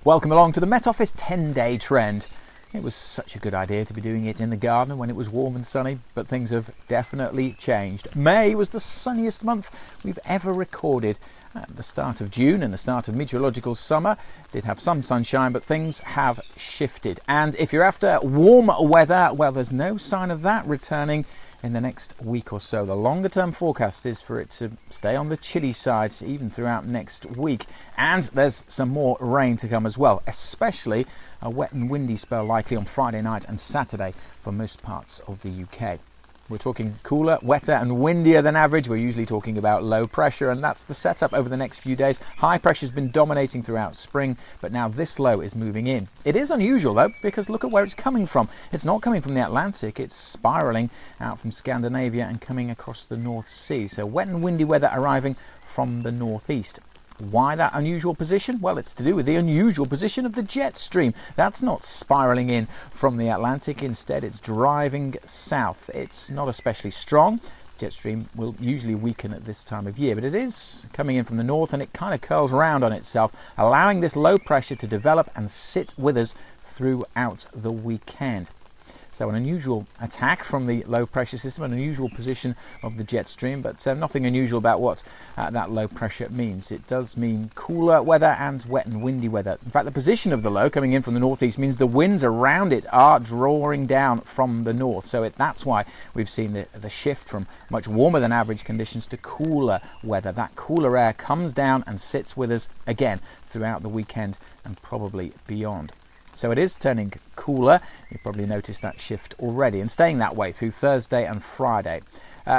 Welcome along to the Met Office 10-day trend. It was such a good idea to be doing it in the garden when it was warm and sunny, but things have definitely changed. May was the sunniest month we've ever recorded. At the start of June and the start of meteorological summer did have some sunshine, but things have shifted. And if you're after warm weather, well, there's no sign of that returning in the next week or so. The longer term forecast is for it to stay on the chilly side even throughout next week. And there's some more rain to come as well, especially a wet and windy spell likely on Friday night and Saturday for most parts of the UK. We're talking cooler, wetter and windier than average. We're usually talking about low pressure, and that's the setup over the next few days. High pressure's been dominating throughout spring, but now this low is moving in. It is unusual though, because look at where it's coming from. It's not coming from the Atlantic, it's spiralling out from Scandinavia and coming across the North Sea. So wet and windy weather arriving from the northeast. Why that unusual position? Well, it's to do with the unusual position of the jet stream. That's not spiraling in from the Atlantic. Instead, it's driving south. It's not especially strong. Jet stream will usually weaken at this time of year, but it is coming in from the north and it kind of curls around on itself, allowing this low pressure to develop and sit with us throughout the weekend. So an unusual attack from the low pressure system, an unusual position of the jet stream, but nothing unusual about what that low pressure means. It does mean cooler weather and wet and windy weather. In fact, the position of the low coming in from the northeast means the winds around it are drawing down from the north. So that's why we've seen the shift from much warmer than average conditions to cooler weather. That cooler air comes down and sits with us again throughout the weekend and probably beyond. So it is turning cooler. You probably noticed that shift already and staying that way through Thursday and Friday.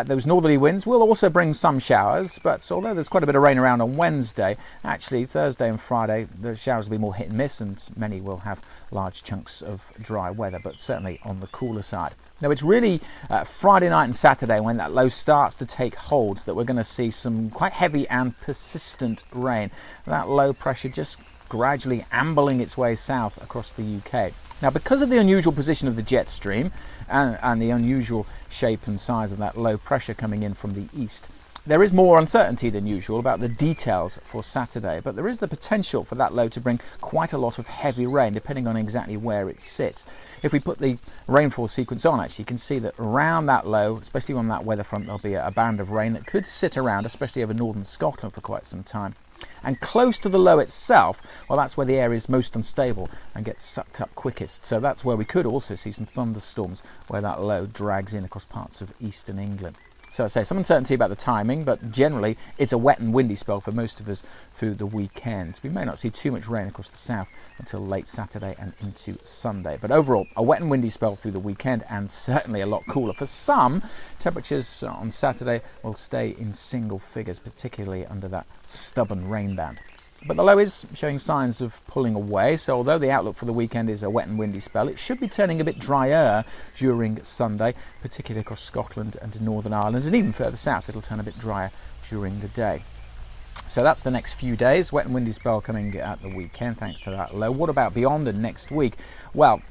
Those northerly winds will also bring some showers, but although there's quite a bit of rain around on Wednesday, actually Thursday and Friday the showers will be more hit and miss, and many will have large chunks of dry weather, but certainly on the cooler side. Now it's really Friday night and Saturday when that low starts to take hold that we're going to see some quite heavy and persistent rain. That low pressure just gradually ambling its way south across the UK. Now, because of the unusual position of the jet stream and the unusual shape and size of that low pressure coming in from the east, there is more uncertainty than usual about the details for Saturday, but there is the potential for that low to bring quite a lot of heavy rain depending on exactly where it sits. If we put the rainfall sequence on, actually, you can see that around that low, especially on that weather front, there'll be a band of rain that could sit around, especially over northern Scotland for quite some time. And close to the low itself, well, that's where the air is most unstable and gets sucked up quickest. So that's where we could also see some thunderstorms where that low drags in across parts of eastern England. So I say some uncertainty about the timing, but generally it's a wet and windy spell for most of us through the weekend. We may not see too much rain across the south until late Saturday and into Sunday. But overall, a wet and windy spell through the weekend and certainly a lot cooler. For some, temperatures on Saturday will stay in single figures, particularly under that stubborn rain band. But the low is showing signs of pulling away, so although the outlook for the weekend is a wet and windy spell, it should be turning a bit drier during Sunday, particularly across Scotland and Northern Ireland, and even further south it'll turn a bit drier during the day. So that's the next few days, wet and windy spell coming at the weekend thanks to that low. What about beyond and next week? Well,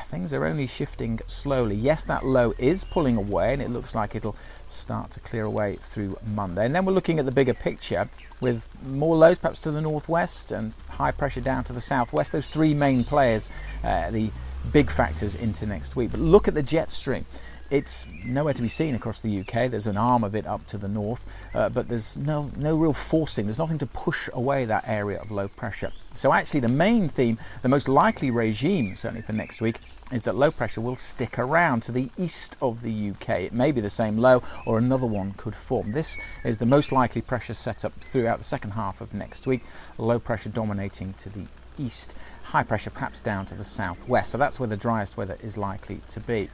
things are only shifting slowly. Yes, that low is pulling away and it looks like it'll start to clear away through Monday. And then we're looking at the bigger picture with more lows perhaps to the northwest and high pressure down to the southwest. Those three main players, the big factors into next week. But look at the jet stream. It's nowhere to be seen across the UK. There's an arm of it up to the north, but there's no real forcing. There's nothing to push away that area of low pressure. So actually the main theme, the most likely regime, certainly for next week, is that low pressure will stick around to the east of the UK. It may be the same low or another one could form. This is the most likely pressure setup throughout the second half of next week. Low pressure dominating to the east, high pressure perhaps down to the southwest. So that's where the driest weather is likely to be.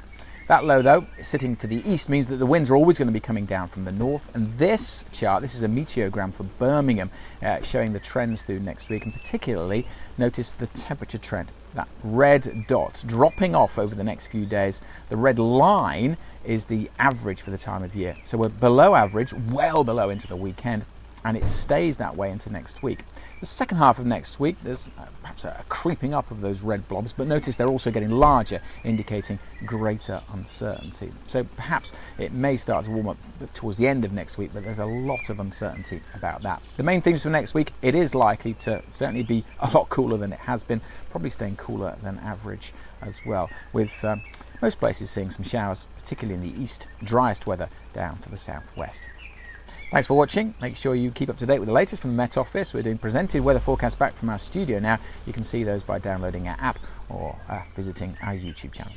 That low, though, sitting to the east means that the winds are always going to be coming down from the north. And this chart, this is a meteogram for Birmingham, showing the trends through next week. And particularly, notice the temperature trend. That red dot dropping off over the next few days. The red line is the average for the time of year. So we're below average, well below into the weekend. and it stays that way into next week. The second half of next week, there's perhaps a creeping up of those red blobs, but notice they're also getting larger, indicating greater uncertainty. So perhaps it may start to warm up towards the end of next week, but there's a lot of uncertainty about that. The main themes for next week, it is likely to certainly be a lot cooler than it has been, probably staying cooler than average as well, with most places seeing some showers, particularly in the east, driest weather down to the southwest. Thanks for watching. Make sure you keep up to date with the latest from the Met Office. We're doing presented weather forecasts back from our studio now. You can see those by downloading our app or visiting our YouTube channel.